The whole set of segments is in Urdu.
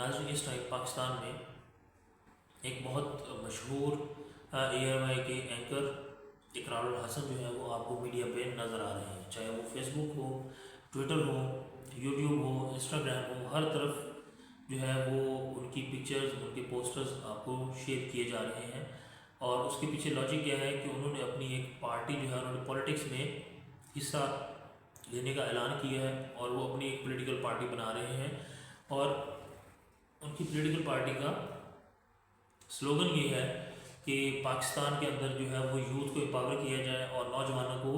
ناظرین اس ٹائم پاکستان میں ایک بہت مشہور AMI کے اینکر اقرار الحسن جو ہے وہ آپ کو میڈیا پہ نظر آ رہے ہیں، چاہے وہ فیس بک ہو، ٹویٹر ہو، یوٹیوب ہو، انسٹاگرام ہو، ہر طرف جو ہے وہ ان کی پکچرز، ان کے پوسٹرز آپ کو شیئر کیے جا رہے ہیں۔ اور اس کے پیچھے لاجک کیا ہے کہ انہوں نے اپنی ایک پارٹی جو ہے انہوں نے پولیٹکس میں حصہ لینے کا اعلان کیا ہے اور وہ اپنی ایک پولیٹیکل پارٹی بنا رہے ہیں، اور ان کی پولیٹیکل پارٹی کا سلوگن یہ ہے کہ پاکستان کے اندر جو ہے وہ یوتھ کو امپاور کیا جائے اور نوجوانوں کو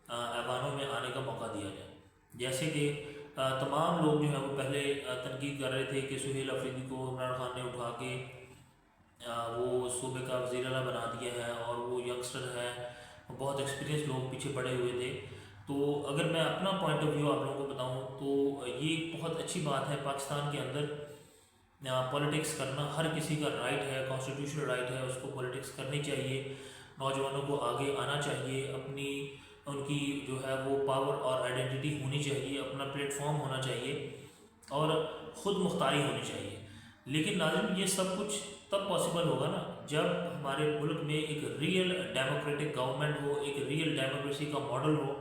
ایوانوں میں آنے کا موقع دیا جائے۔ جیسے کہ تمام لوگ جو ہیں وہ پہلے تنقید کر رہے تھے کہ سہیل افریدی کو عمران خان نے اٹھا کے وہ صوبے کا وزیر اعلیٰ بنا دیا ہے اور وہ ینگسٹر ہے، بہت ایکسپیرینس لوگ پیچھے پڑے ہوئے تھے۔ تو اگر میں اپنا پوائنٹ آف ویو آپ لوگوں کو بتاؤں تو یہ بہت اچھی بات ہے، پاکستان کے اندر پولیٹکس کرنا ہر کسی کا رائٹ ہے، کانسٹیٹیوشنل رائٹ ہے، اس کو پولیٹکس کرنی چاہیے، نوجوانوں کو آگے آنا چاہیے، اپنی ان کی جو ہے وہ پاور اور آئیڈینٹی ہونی چاہیے، اپنا پلیٹ فارم ہونا چاہیے اور خود مختاری ہونی چاہیے۔ لیکن ناظرین یہ سب کچھ تب پاسبل ہوگا نا جب ہمارے ملک میں ایک ریئل ڈیموکریٹک گورنمنٹ ہو، ایک ریئل ڈیموکریسی کا ماڈل ہو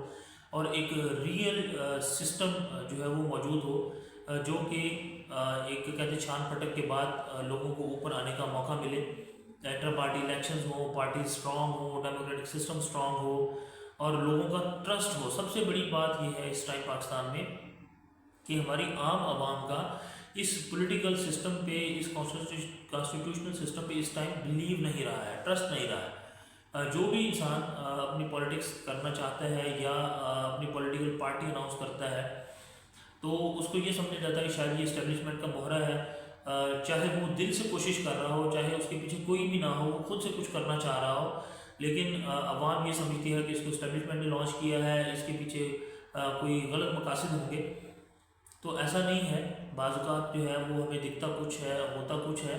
اور ایک ریئل سسٹم جو ہے وہ موجود ہو، جو کہ ایک کہتے چھان پھٹک کے بعد لوگوں کو اوپر آنے کا موقع ملے، انٹر پارٹی الیکشنز ہوں، پارٹی اسٹرانگ ہو، ڈیموکریٹک سسٹم اسٹرانگ ہو اور لوگوں کا ٹرسٹ ہو۔ سب سے بڑی بات یہ ہے اس ٹائم پاکستان میں کہ ہماری عام عوام کا اس پولیٹیکل سسٹم پہ، اس کانسٹیٹیوشنل سسٹم پہ اس ٹائم بلیو نہیں رہا ہے، ٹرسٹ نہیں رہا ہے۔ جو بھی انسان اپنی پولیٹکس کرنا چاہتا ہے یا اپنی پولیٹیکل پارٹی اناؤنس کرتا ہے تو اس کو یہ سمجھا جاتا ہے کہ شاید یہ اسٹیبلشمنٹ کا مہرہ ہے، چاہے وہ دل سے کوشش کر رہا ہو، چاہے اس کے پیچھے کوئی بھی نہ ہو، وہ خود سے کچھ کرنا چاہ رہا ہو، لیکن عوام یہ سمجھتی ہے کہ اس کو اسٹیبلشمنٹ نے لانچ کیا ہے، اس کے پیچھے کوئی غلط مقاصد ہوں گے۔ تو ایسا نہیں ہے، بعض اوقات جو ہے وہ ہمیں دکھتا کچھ ہے، ہوتا کچھ ہے۔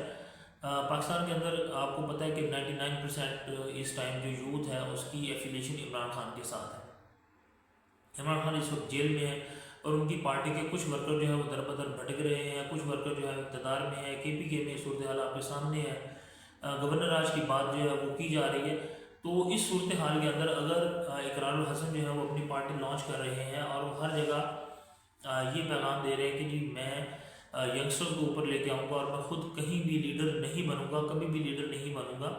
پاکستان کے اندر آپ کو پتہ ہے کہ 99% اس ٹائم جو یوتھ ہے اس کی ایفیلیشن عمران خان کے ساتھ ہے۔ عمران خان اس وقت جیل میں ہے اور ان کی پارٹی کے کچھ ورکر جو ہے وہ در بدر بھٹک رہے ہیں، کچھ ورکر جو ہے اقتدار میں ہے، KPK میں صورتحال آپ کے سامنے ہے، گورنر راج کی بات جو ہے وہ کی جا رہی ہے۔ تو اس صورتحال کے اندر اگر اقرار الحسن جو ہے وہ اپنی پارٹی لانچ کر رہے ہیں اور وہ ہر جگہ یہ پیغام دے رہے ہیں کہ جی میں ینگسٹرز کو اوپر لے کے آؤں گا اور میں خود کہیں بھی لیڈر نہیں بنوں گا، کبھی بھی لیڈر نہیں بنوں گا،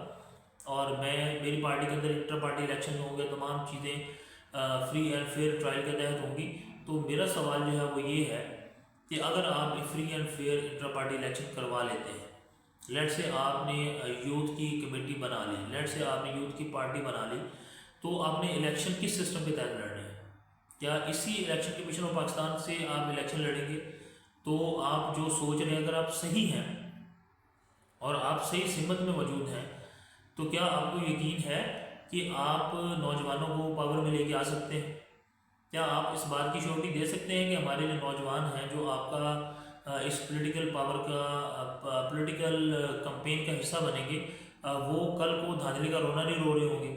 اور میری پارٹی کے اندر انٹر پارٹی الیکشن ہوں گے، تمام چیزیں فری اینڈ فیئر ٹرائل کے تحت ہوں گی۔ تو میرا سوال جو ہے وہ یہ ہے کہ اگر آپ free and fair inter party election کروا لیتے ہیں، لیٹ سے آپ نے یوتھ کی کمیٹی بنا لی، لیٹ سے آپ نے یوتھ کی پارٹی بنا لی، تو آپ نے الیکشن کس سسٹم کے تحت لڑنے ہیں؟ کیا اسی الیکشن کمیشن آف پاکستان سے آپ الیکشن لڑیں گے؟ تو آپ جو سوچ رہے ہیں اگر آپ صحیح ہیں اور آپ صحیح سمت میں موجود ہیں تو کیا آپ کو یقین ہے کہ آپ نوجوانوں کو پاور میں لے کے آ سکتے ہیں؟ کیا آپ اس بات کی شیورٹی دے سکتے ہیں کہ ہمارے جو نوجوان ہیں جو آپ کا اس پولیٹیکل پاور کا پولیٹیکل کمپین کا حصہ بنیں گے، وہ کل کو دھاندلی کا رونا نہیں رو رہے ہوں گے؟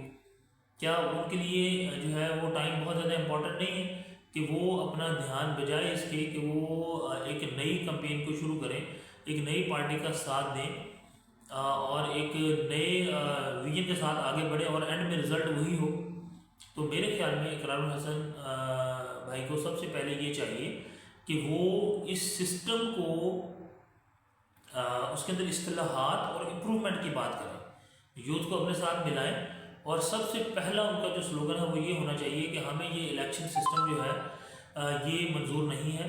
کیا ان کے لیے جو ہے وہ ٹائم بہت زیادہ امپورٹنٹ نہیں ہے کہ وہ اپنا دھیان بجائے اس کے کہ وہ ایک نئی کمپین کو شروع کریں، ایک نئی پارٹی کا ساتھ دیں اور ایک نئے ویژن کے ساتھ آگے بڑھیں اور اینڈ میں رزلٹ وہی ہو؟ تو میرے خیال میں اقرار الحسن بھائی کو سب سے پہلے یہ چاہیے کہ وہ اس سسٹم کو اس کے اندر اصلاحات اور امپرومنٹ کی بات کریں، یوتھ کو اپنے ساتھ ملائیں، اور سب سے پہلا ان کا جو سلوگن ہے وہ یہ ہونا چاہیے کہ ہمیں یہ الیکشن سسٹم جو ہے یہ منظور نہیں ہے،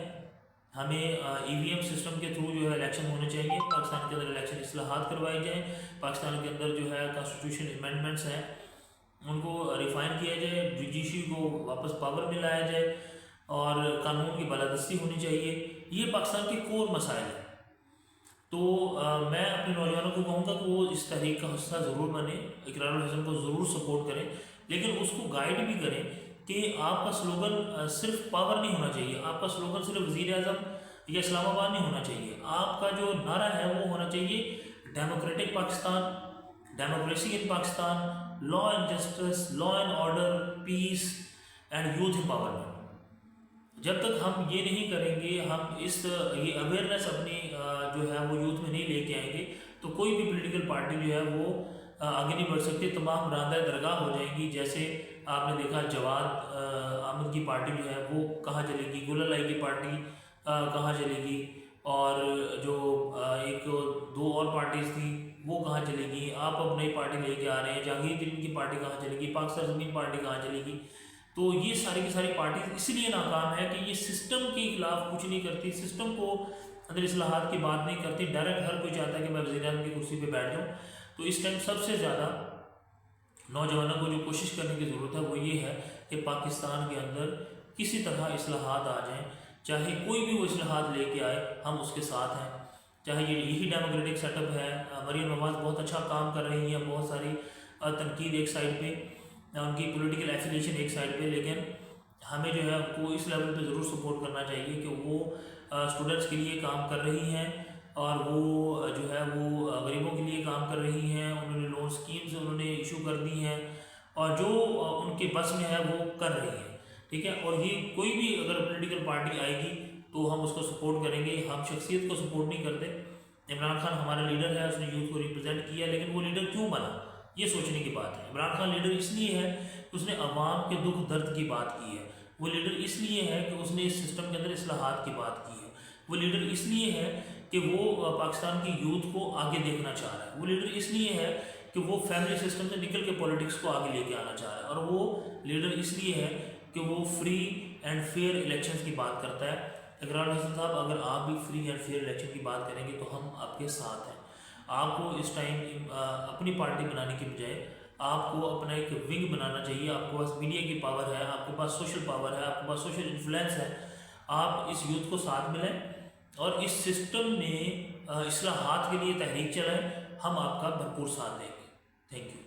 ہمیں EVM سسٹم کے تھرو جو ہے الیکشن ہونے چاہیے، پاکستان کے اندر الیکشن اصلاحات کروائی جائیں، پاکستان کے اندر جو ہے کانسٹیٹیوشن امینڈمنٹس ہیں ان کو ریفائن کیا جائے، جوڈیشری کو واپس پاور میں لایا جائے اور قانون کی بالادستی ہونی چاہیے۔ یہ پاکستان کے کور مسائل ہیں۔ تو میں اپنے نوجوانوں کو کہوں گا کہ وہ اس تحریک کا حصہ ضرور بنیں، اقرار الحسن کو ضرور سپورٹ کریں، لیکن اس کو گائیڈ بھی کریں کہ آپ کا سلوگن صرف پاور نہیں ہونا چاہیے، آپ کا سلوگن صرف وزیر اعظم یا اسلام آباد نہیں ہونا چاہیے، آپ کا جو نعرہ ہے وہ ہونا چاہیے democratic Pakistan, democracy in Pakistan, law and justice, law and order, piece and youth empowerment. جب تک ہم یہ نہیں کریں گے، ہم یہ اویئرنیس اپنی جو ہے وہ یوتھ میں نہیں لے کے آئیں گے، تو کوئی بھی پولیٹیکل پارٹی جو ہے وہ آگے نہیں بڑھ سکتی، تمام راندہ درگاہ ہو جائیں گی۔ جیسے آپ نے دیکھا جواد احمد کی پارٹی جو ہے وہ کہاں چلے گی، گل علائی کی پارٹی کہاں چلے گی، اور جو ایک دو اور پارٹیز تھیں وہ کہاں چلے گی۔ آپ اب نئی پارٹی لے کے آ رہے ہیں، جہانگیر ترین کی پارٹی کہاں چلے گی، پاکستان زمین پارٹی کہاں چلے گی۔ تو یہ ساری کی ساری پارٹیز اس لیے ناکام ہے کہ یہ سسٹم کے خلاف کچھ نہیں کرتی، سسٹم کو اندر اصلاحات کی بات نہیں کرتی، ڈائریکٹ ہر کوئی چاہتا ہے کہ میں وزیر اعظم کی کرسی پہ بیٹھ جاؤں۔ تو اس ٹائم سب سے زیادہ نوجوانوں کو جو کوشش کرنے کی ضرورت ہے وہ یہ ہے کہ پاکستان کے اندر کسی طرح اصلاحات آ جائیں، چاہے کوئی بھی وہ اصلاحات لے کے آئے، ہم اس کے ساتھ ہیں۔ چاہے یہی ڈیموکریٹک سیٹ اپ ہے، مریم نواز بہت اچھا کام کر رہی ہیں، بہت ساری تنقید ایک سائڈ پہ، ان کی پولیٹیکل ایفیلیشن ایک سائڈ پہ، لیکن ہمیں جو ہے ان کو اس لیول پہ ضرور سپورٹ کرنا چاہیے کہ وہ اسٹوڈنٹس کے لیے کام کر رہی ہیں، اور وہ جو ہے وہ غریبوں کے لیے کام کر رہی ہیں، انہوں نے لون سکیمز انہوں نے ایشو کر دی ہیں، اور جو ان کے بس میں ہے وہ کر رہی ہیں، ٹھیک ہے۔ اور یہ کوئی بھی اگر پولیٹیکل پارٹی آئے گی تو ہم اس کو سپورٹ کریں گے، ہم شخصیت کو سپورٹ نہیں کرتے۔ عمران خان ہمارا لیڈر ہے، اس نے یوتھ کو ریپرزینٹ کیا، لیکن وہ لیڈر کیوں بنا، یہ سوچنے کی بات ہے۔ عمران خان لیڈر اس لیے ہے کہ اس نے عوام کے دکھ درد کی بات کی ہے، وہ لیڈر اس لیے ہے کہ اس نے اس سسٹم کے اندر اصلاحات کی بات کی ہے، وہ لیڈر اس لیے ہے کہ وہ پاکستان کی یوتھ کو آگے دیکھنا چاہ رہا ہے، وہ لیڈر اس لیے ہے کہ وہ فیملی سسٹم سے نکل کے پولیٹکس کو آگے لے کے آنا چاہ رہا ہے، اور وہ لیڈر اس لیے ہے کہ وہ فری اینڈ فیئر الیکشنز کی بات کرتا ہے۔ اقرار حسن صاحب، اگر آپ بھی فری اینڈ فیئر الیکشن کی بات کریں گے تو ہم آپ کے ساتھ ہیں۔ آپ کو اس ٹائم اپنی پارٹی بنانے کی بجائے آپ کو اپنا ایک ونگ بنانا چاہیے، آپ کے پاس میڈیا کی پاور ہے، آپ کے پاس سوشل پاور ہے، آپ کے پاس سوشل انفلوئنس ہے، آپ اس یوتھ کو ساتھ ملیں اور اس سسٹم میں اصلاحات کے لیے تحریک چلائیں، ہم آپ کا بھرپور ساتھ دیں گے۔ Thank you.